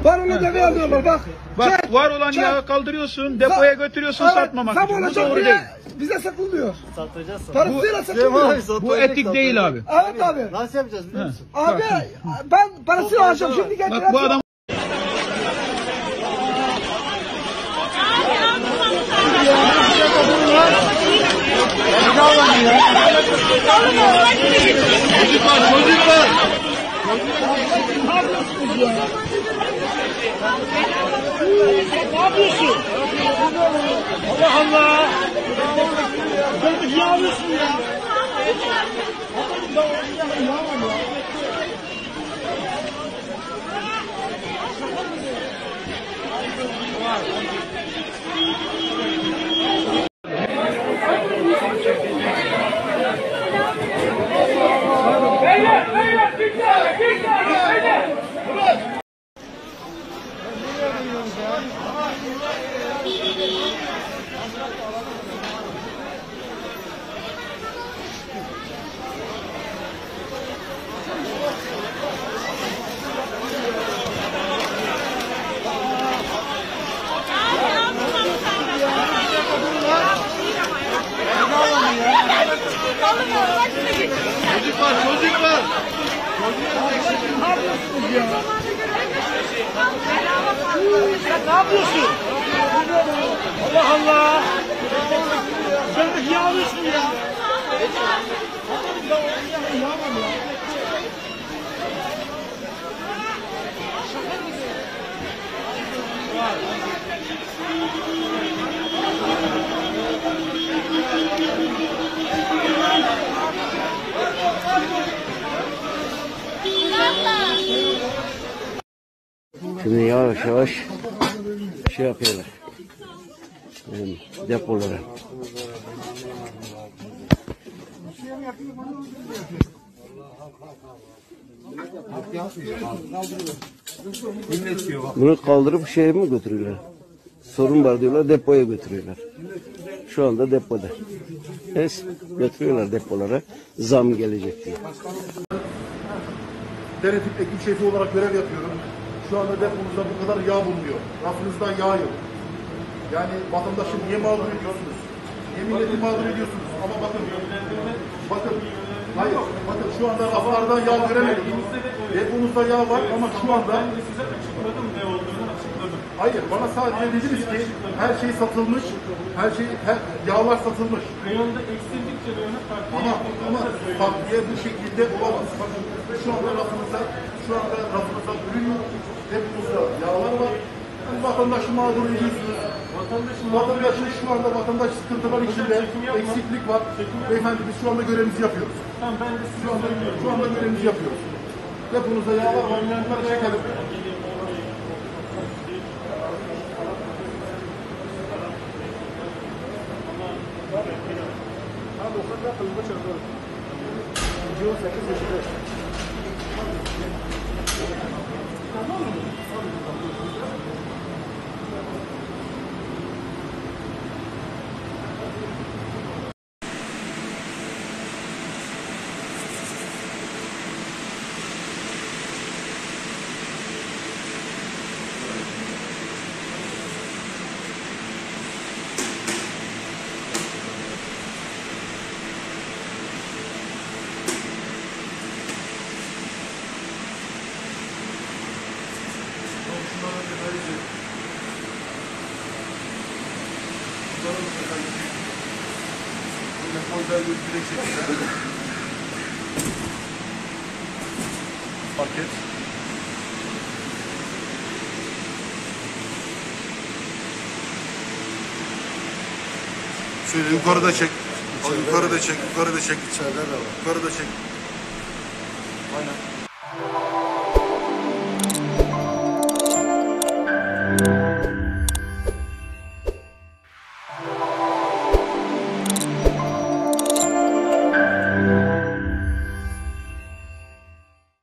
Var olan deve alıyorlar bak. Bak var olan yağı kaldırıyorsun, depoya götürüyorsun satmamak için. Bu doğru değil. Bize satılmıyor. Satacağız. Parasıyla satılmıyor. Bu etik değil abi. Evet abi. Nasıl yapacağız biliyor musun? Abi ben parasıyla alacağım şimdi gel. Bak bu adam Çocuklar. Ne yapıyorsun? Allah Allah. Sen ne yapıyorsun ya? Çocuklar. Ne yapıyorsun? Allah Allah. Sen de yağlıyorsun ya. Şimdi yavaş yavaş şey yapıyorlar. Depolara. Bunu kaldırıp şeye mi götürüyorlar? Sorun var diyorlar, depoya götürüyorlar. Şu anda depoda. Götürüyorlar depolara, zam gelecek diye. Denetim ekip şefi olarak görev yapıyorum. Şu anda depomuzda bu kadar yağ bulunuyor. Rafınızda yağ yok. Yani vatandaşı niye mağdur ediyorsunuz? Niye milleti mağdur ediyorsunuz? Ama bakın, hayır, bakın şu anda raflardan yağ göremedik. Depomuzda yağ var ama şu anda... Ben de size açıkladım ne olduğunu açıkladım. Hayır, bana sadece dediniz ki her şey satılmış, yağlar satılmış. Reyonda eksildikçe reyona takviye Ama takviye bu şekilde olamaz. Bakın şu anda rafımızda ürün yok. Depomuzda yağlar var. Yani vatandaşı mağdur ediyorsunuz. Vatandaşın şu anda vatandaş sıkıntılar içinde eksiklik var. Beyefendi biz şu anda görevimizi yapıyoruz. Tamam, ben de Şu anda görevimizi yapıyoruz. Depomuzda yağlar var. Bunları çekelim. Paket. Şöyle yukarıda çek. Yukarıda çek. İçeride de var. Yukarıda çek. Aynen.